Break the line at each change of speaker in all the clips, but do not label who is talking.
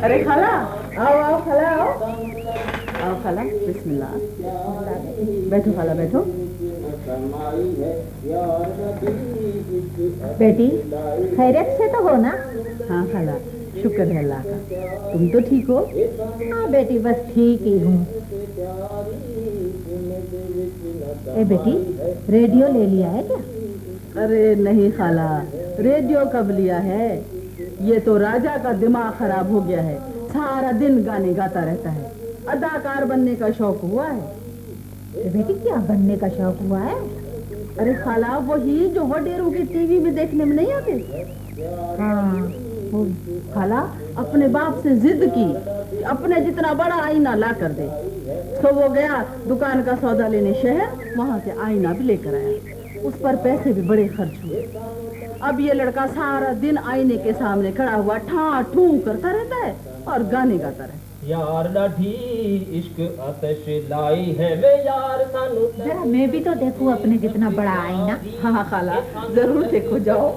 अरे खाला, आओ आओ खाला, आओ आओ खाला, बिस्मिल्लाह। बैठो खाला, बैठो।
बेटी खैरियत से तो हो ना?
हाँ खाला, शुक्र है अल्लाह का। तुम तो ठीक हो?
हाँ बेटी, बस ठीक ही हूँ। ए बेटी, रेडियो ले लिया है क्या?
अरे नहीं खाला, रेडियो कब लिया है? ये तो राजा का दिमाग खराब हो गया है, सारा दिन गाने गाता रहता है। अदाकार बनने का शौक हुआ है।
बेटी क्या बनने का शौक हुआ है?
अरे खाला, वही जो वडेरों की टीवी में देखने में नहीं आते।
हाँ
वो खाला अपने बाप से जिद की कि अपने जितना बड़ा आईना ला कर दे, तो वो गया दुकान का सौदा लेने शहर, वहां से आईना भी लेकर आया। उस पर पैसे भी बड़े खर्च हुए। अब ये लड़का सारा दिन आईने के सामने खड़ा हुआ ठा ठू करता रहता है और गाने गाता रहता है।
यार लाठी इश्क आतिश लाई है वे यार सानू।
जरा मैं भी तो देखूं अपने जितना बड़ा आईना।
हाँ हाँ खाला, जरूर देखो, जाओ।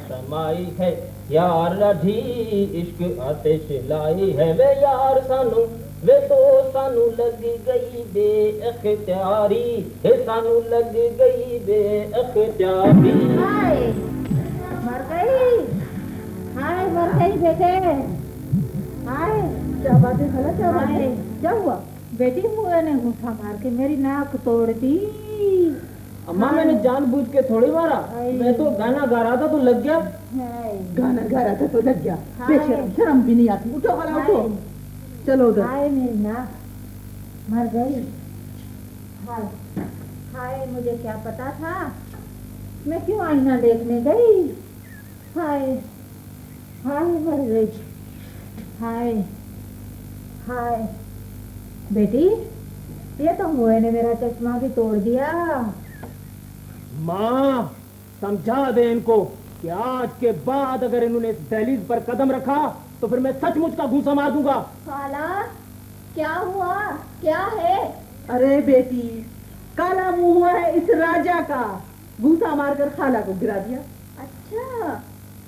समाई है यार लाठी इश्क आतिश लाई है वे यार सानू। वे तो सानू लग गई बेअख्तियारी, हे सानू लग गई बेअख्तियारी।
हाय मर गई, हाय मर गई बेटे, हाय।
क्या बात है खाला, क्या बात है? क्या हुआ?
बेटी मुझे ने घूसा मार के मेरी नाक तोड़ दी।
अम्मा मैंने जानबूझ के थोड़ी मारा, मैं तो गाना गा रहा था तो लग गया।
गाना गा रहा था तो लग गया।
हाय।
बेशरम, शर्म भी नहीं आती। उठो खाला, उठो, चलो उधर।
हाय मेरी नाक मर गई। हाय हाय, मुझे क्या पता था, मैं क्यों आईना देखने गई। हाय हाय मर गई। हाय हाय बेटी, ये तो मुए ने मेरा चश्मा भी तोड़ दिया।
माँ समझा दे इनको कि आज के बाद अगर इन्होंने इस दहलीज पर कदम रखा तो फिर मैं सचमुच का घूंसा मार दूंगा।
खाला क्या हुआ, क्या है?
अरे बेटी, काला मुंह हुआ है इस राजा का, घूसा मारकर खाला को गिरा दिया।
अच्छा,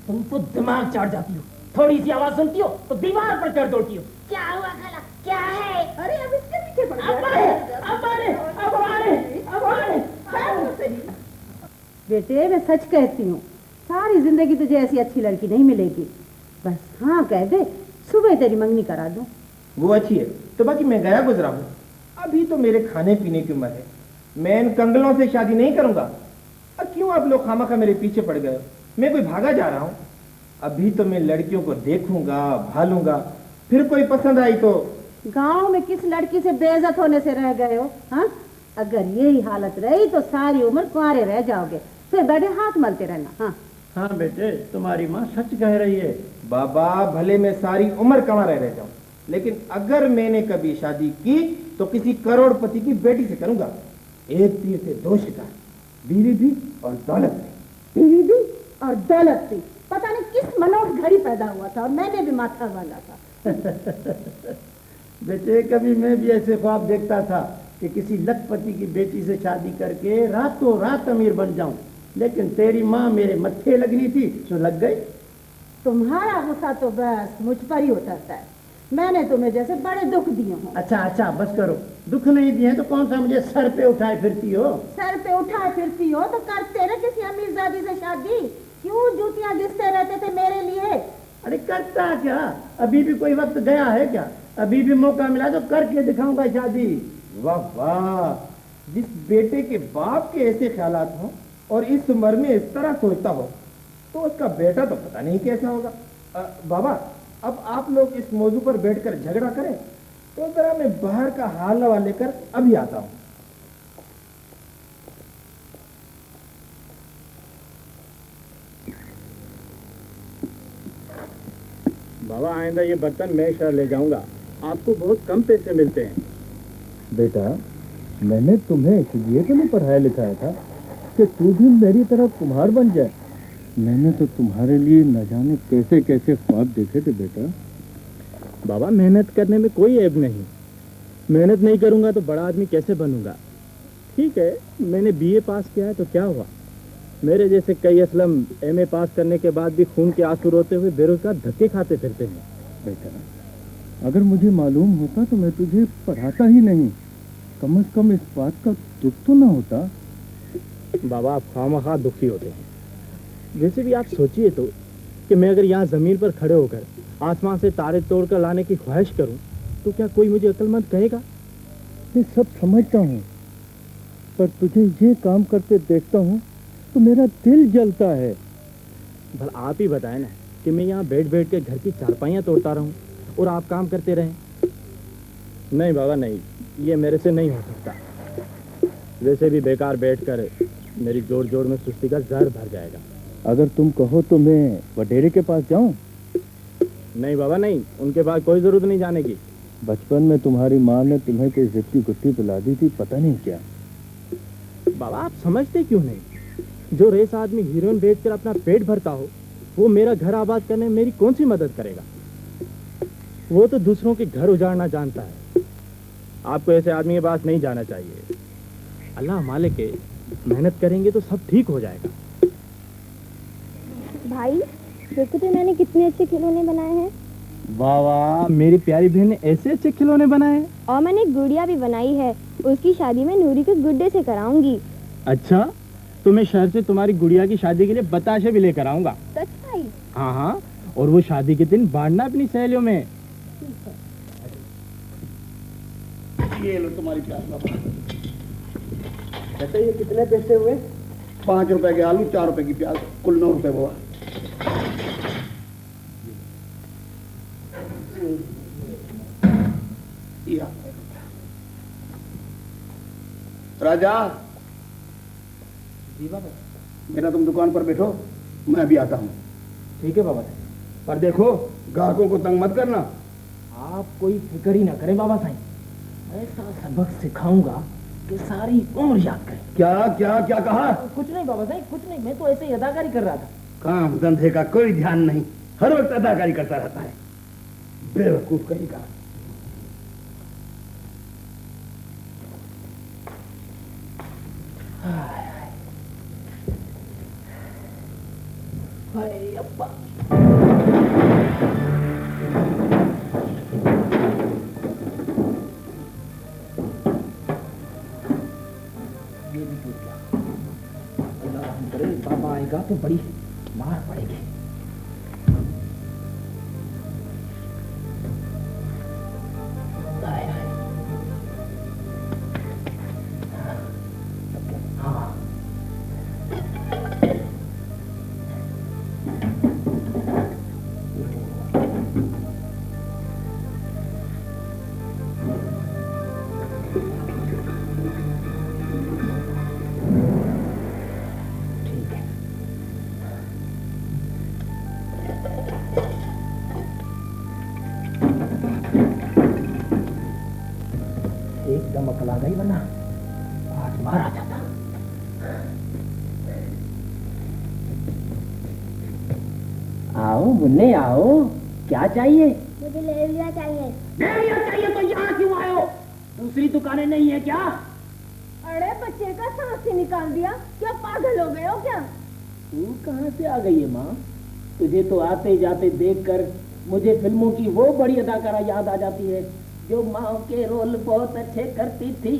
तुम तो दिमाग चाट जाती हो, थोड़ी सी आवाज सुनती हो तो दीवार पर चढ़ दौड़ती हो।
क्या हुआ खाला, क्या है?
अरे अब इसके पीछे पड़ गया। बेटे मैं सच कहती हूँ, सारी जिंदगी तुझे ऐसी अच्छी लड़की नहीं मिलेगी। बस हाँ कह दे, सुबह तेरी मंगनी करा दूं।
वो अच्छी है तो बाकी मैं गया गुजरा हूँ, अभी तो मेरे खाने पीने की उम्र है, मैं इन कंगलों से शादी नहीं करूंगा। अब क्यों आप लोग खामखा मेरे पीछे पड़ गए? मैं कोई भागा जा रहा हूँ? अभी तो मैं लड़कियों को देखूंगा, भालूंगा, फिर कोई पसंद आई तो।
गांव में किस लड़की से बेइज्जत होने से रह गए हो? हाँ, अगर यही हालत रही तो सारी उम्र कुंवारे रह जाओगे, फिर बड़े हाथ मलते रहना। हाँ
हाँ बेटे, तुम्हारी माँ सच कह रही है। बाबा भले मैं सारी उम्र कुंवारा रह जाऊं, लेकिन अगर मैंने कभी शादी की तो किसी करोड़पति की बेटी से करूंगा। एक तीर से दो शिकार, बीवी भी और दौलत भी।
बीवी भी और दौलत भी, पता नहीं किस मनोज घड़ी पैदा हुआ था और मैंने भी माथा बांधा था।
बेटे कभी मैं भी ऐसे ख्वाब देखता था कि किसी लखपति की बेटी से शादी करके रातों रात अमीर बन जाऊं, लेकिन तेरी माँ मेरे मत्थे लगनी थी तो लग गई।
तुम्हारा गुस्सा तो बस मुझ पर ही उतरता है, मैंने तुम्हें जैसे बड़े दुख दिए हों।
अच्छा अच्छा बस करो, दुख नहीं दिए तो कौन सा मुझे सर पे उठाए फिरती हो?
सर पे उठाए फिरती हो तो करते ना किसी अमीरजादी से शादी, क्यों जूतियां घिसते रहते थे मेरे लिए?
अरे करता क्या, अभी भी कोई वक्त गया है क्या? अभी भी मौका मिला तो करके दिखाऊंगा शादी। वाह वाह, जिस बेटे के बाप के ऐसे ख्यालात हो और इस उम्र में इस तरह सोचता हो तो उसका बेटा तो पता नहीं कैसा होगा। बाबा अब आप लोग इस मौजू पर बैठकर झगड़ा करें तो जरा मैं बाहर का हाल हवा लेकर अभी आता हूं।
बाबा आइंदा ये बर्तन मैं शहर ले जाऊंगा, आपको बहुत कम पैसे मिलते हैं।
बेटा मैंने तुम्हें इसलिए तो नहीं पढ़ाया लिखाया था कि तू भी मेरी तरह कुम्हार बन जाए। मैंने तो तुम्हारे लिए न जाने कैसे कैसे ख्वाब देखे थे बेटा।
बाबा मेहनत करने में कोई ऐब नहीं, मेहनत नहीं करूंगा तो बड़ा आदमी कैसे बनूंगा? ठीक है मैंने बीए पास किया है तो क्या हुआ, मेरे जैसे कई असलम एमए पास करने के बाद भी खून के आंसू रोते हुए बेरोजगार धक्के खाते फिरते हैं।
बेटा, अगर मुझे मालूम होता तो मैं तुझे पढ़ाता ही नहीं। कम से कम इस बात का दुख तो ना होता।
बाबा, आप खामखा दुखी होते हैं। वैसे भी आप सोचिए तो कि मैं अगर यहाँ जमीन पर खड़े होकर आसमान से तारे तोड़कर लाने की ख्वाहिश करूं तो क्या कोई मुझे अक्लमंद कहेगा?
मैं सब समझता हूँ, पर तुझे ये काम करते देखता हूँ तो मेरा दिल जलता है।
भला आप ही बताएं ना कि मैं यहाँ बैठ बैठ के घर की चारपाइयाँ तोड़ता रहूं और आप काम करते रहें। नहीं बाबा नहीं, ये मेरे से नहीं हो सकता। वैसे भी बेकार बैठकर मेरी जोड़ जोड़ में सुस्ती का जहर भर जाएगा।
अगर तुम कहो तो मैं वडेरे के पास जाऊं?
नहीं बाबा नहीं, उनके पास कोई जरूरत नहीं जाने की।
बचपन में तुम्हारी माँ ने तुम्हें कोई जिद की गुट्टी पिला दी थी, पता नहीं क्या।
बाबा, आप समझते क्यों नहीं? जो रेस आदमी हीरोइन बेचकर अपना पेट भरता हो, वो मेरा घर आबाद करने में मेरी कौन सी मदद करेगा? वो तो दूसरों के घर उजाड़ना जानता है। आपको ऐसे आदमी के पास नहीं जाना चाहिए। अल्लाह मालिक है, मेहनत करेंगे तो सब ठीक हो जाएगा।
भाई देखो तो मैंने कितने अच्छे खिलौने बनाए हैं।
वाह वाह, मेरी प्यारी बहन ने ऐसे अच्छे खिलौने बनाए हैं।
और मैंने एक गुड़िया भी बनाई है, उसकी शादी मैं नूरी के गुड्डे से कराऊंगी।
अच्छा, तो मैं शहर से तुम्हारी गुड़िया की शादी के लिए बताशे भी लेकर आऊंगा।
सच भाई?
हाँ हाँ, और वो शादी के दिन बांटना अपनी सहेलियों में।
ये लो तुम्हारी प्याज बाबा।
अच्छा, ये कितने पैसे हुए?
5 रुपए के आलू, 4 रुपए की प्याज, कुल 9 रुपए बाबा। या। राजा
जी बाबा।
मेरा तुम दुकान पर बैठो, मैं अभी आता हूँ।
ठीक है बाबा।
पर देखो, ग्राहकों को तंग मत करना।
आप कोई फिक्र ही ना करें बाबा साईं, ऐसा सबक सिखाऊंगा कि सारी उम्र याद करें।
क्या क्या क्या कहा?
कुछ नहीं बाबा साईं, कुछ नहीं, मैं तो ऐसे ही अदाकारी कर रहा था।
काम धंधे का कोई ध्यान नहीं, हर वक्त अदाकारी करता रहता है, बेवकूफ कहीं का।
हाय अब्बा। ये भी टूट गया। अल्लाह रहम करे, बाबा आएगा तो बड़ी मार पड़ेगी। हाय हाय। हाँ। एकदम अकल आ गई, वरना आज मारा जाता। आओ मुन्ने आओ, क्या चाहिए?
मुझे लेविया चाहिए।
लेविया चाहिए तो यहाँ क्यों आए हो? दूसरी दुकानें नहीं है क्या?
अरे बच्चे का सांस से निकाल दिया, क्या पागल हो गए हो क्या?
तू कहाँ से आ गई है माँ? तुझे तो आते जाते देखकर मुझे फिल्मों की वो बड़ी अदाकारा याद आ जाती है जो माँ के रोल बहुत अच्छे करती थी।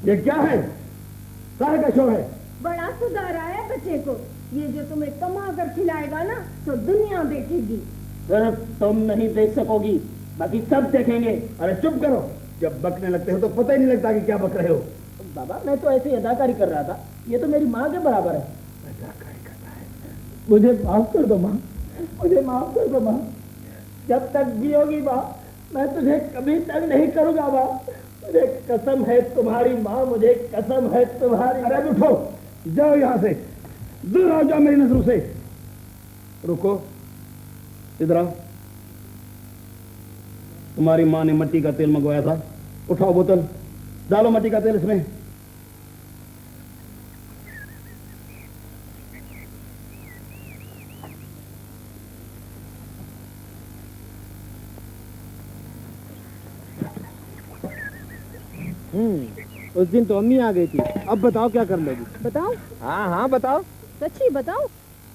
ये क्या है? सारे का शो है।
बड़ा सुधार आया बच्चे को। ये जो तुम्हें कमा कर खिलाएगा ना तो दुनिया देखेगी।
सिर्फ तुम नहीं देख सकोगी, बाकी सब देखेंगे।
अरे चुप करो, जब बकने लगते हो तो पता ही नहीं लगता कि क्या बक रहे हो।
बाबा मैं तो ऐसे ही अदाकारी कर रहा था, ये तो मेरी माँ के बराबर है।
अदाकारी करता है।
मुझे माफ कर दो माँ, मुझे माफ कर दो माँ। जब तक जियोगी माँ, मैं तुझे कभी तंग नहीं करूंगा माँ। मुझे कसम है तुम्हारी माँ, मुझे कसम है तुम्हारी।
अरे उठो, जाओ यहाँ से, दूर हो जाओ मेरी नजरों से। रुको, इधर आओ। तुम्हारी माँ ने मिट्टी का तेल मंगवाया था, उठाओ बोतल, डालो मिट्टी का तेल इसमें।
उस दिन तो अम्मी आ गई थी, अब बताओ क्या कर लोगी?
बताओ,
हाँ हाँ बताओ।
सच्ची बताओ,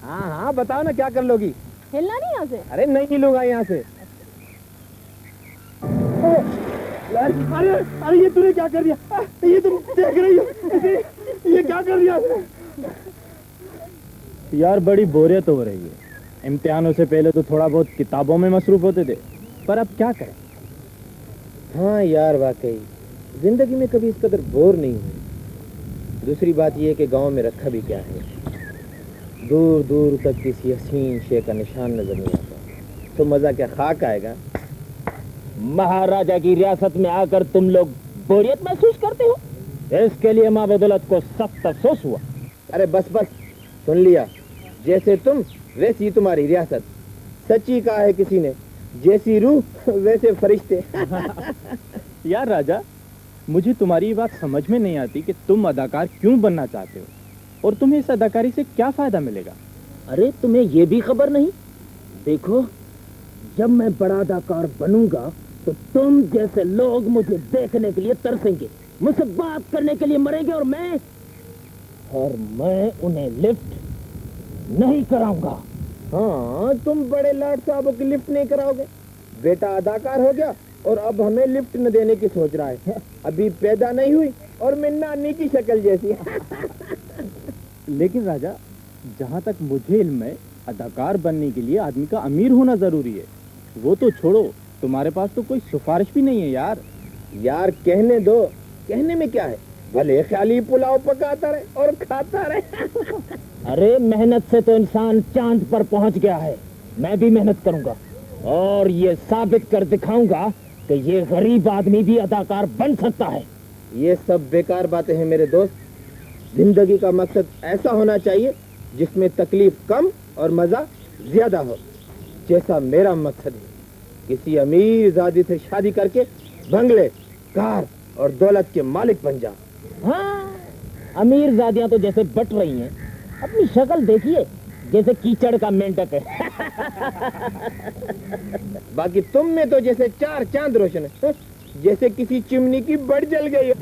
हाँ हाँ बताओ ना, क्या कर लोगी?
हिलना नहीं यहाँ से।
अरे नहीं हिलूंगा यहाँ से। अरे अरे ये तूने क्या कर दिया? ये तुम देख रही हो? ये क्या कर दिया? यार बड़ी बोरियत हो रही है। इम्तिहानों से पहले तो थोड़ा बहुत किताबों में मसरूफ होते थे, पर अब क्या करें?
हाँ यार वाकई जिंदगी में कभी इस कदर बोर नहीं हुई। दूसरी बात यह है कि गांव में रखा भी क्या है, दूर दूर तक किसी हसीन शे का निशान नजर नहीं आता, तो मजा क्या खाक आएगा। महाराजा की रियासत में आकर तुम लोग बोरियत महसूस करते हो, इसके लिए माँ बदौलत को सख्त अफसोस हुआ। अरे बस बस सुन लिया, जैसे तुम वैसी तुम्हारी रियासत। सच्ची कहा है किसी ने, जैसी रूह वैसे फरिश्ते।
यार राजा, मुझे तुम्हारी ये बात समझ में नहीं आती कि तुम अदाकार क्यों बनना चाहते हो और तुम्हें इस अदाकारी से क्या फायदा मिलेगा?
अरे तुम्हें ये भी खबर नहीं? देखो, जब मैं बड़ा अदाकार बनूंगा तो तुम जैसे लोग मुझे देखने के लिए तरसेंगे, मुझसे बात करने के लिए मरेंगे, और मैं उन्हें लिफ्ट नहीं कराऊंगा। हाँ, तुम बड़े लाट साहबों की लिफ्ट नहीं कराओगे। बेटा अदाकार हो गया और अब हमें लिफ्ट न देने की सोच रहा है। अभी पैदा नहीं हुई और मैं नानी की शक्ल जैसी।
लेकिन राजा, जहाँ तक मुझे इल्म है, अदाकार बनने के लिए आदमी का अमीर होना जरूरी है। वो तो छोड़ो, तुम्हारे पास तो कोई सिफारिश भी नहीं है यार।
यार कहने दो, कहने में क्या है, भले ख्याली पुलाव पकाता रहे और खाता रहे। अरे मेहनत से तो इंसान चांद पर पहुंच गया है, मैं भी मेहनत करूंगा और ये साबित कर दिखाऊंगा कि ये गरीब आदमी भी अदाकार बन सकता है। ये सब बेकार बातें हैं मेरे दोस्त। जिंदगी का मकसद ऐसा होना चाहिए जिसमें तकलीफ कम और मजा ज्यादा हो, जैसा मेरा मकसद है। किसी अमीर जादी से शादी करके बंगले, कार और दौलत के मालिक बन जा। हाँ, अमीर जादियां तो जैसे बट रही हैं, अपनी शक्ल देखिए जैसे कीचड़ का मेंढक है। बाकी तुम में तो जैसे चार चांद रोशन है, जैसे किसी चिमनी की बड़ जल गई।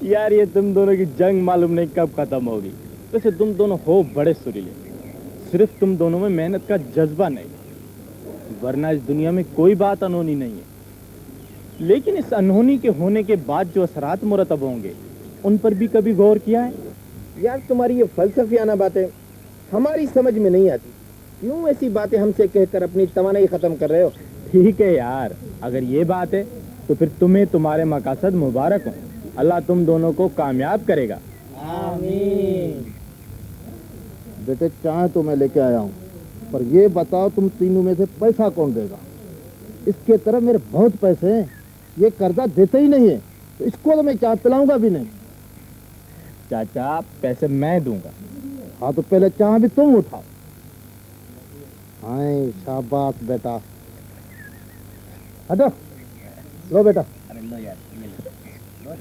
यार ये तुम दोनों की जंग मालूम नहीं कब खत्म होगी। वैसे तुम दोनों हो बड़े सुरीले, सिर्फ तुम दोनों में मेहनत का जज्बा नहीं, वरना इस दुनिया में कोई बात अनहोनी नहीं है। लेकिन इस अनहोनी के होने के बाद जो असरात मुरतब होंगे, उन पर भी कभी गौर किया है?
यार तुम्हारी ये फलसफियाना बातें हमारी समझ में नहीं आती। क्यों ऐसी बातें हमसे कहकर अपनी तवानाई खत्म कर रहे हो?
ठीक है यार, अगर ये बात है तो फिर तुम्हें तुम्हारे मकासद मुबारक हो। अल्लाह तुम दोनों को कामयाब करेगा।
आमीन।
बेटे चाय तो मैं लेके आया हूँ, पर ये बताओ तुम तीनों में से पैसा कौन देगा? इसके तरफ मेरे बहुत पैसे हैं, ये कर्जा देते ही नहीं है, तो इसको तो मैं चाय पिलाऊंगा भी नहीं।
चाचा, पैसे मैं दूंगा।
हाँ तो पहले चाय भी तुम उठाओ। हाँ शाबाश बेटा, हटो लो बेटा।
अरे लो यार, ये लो।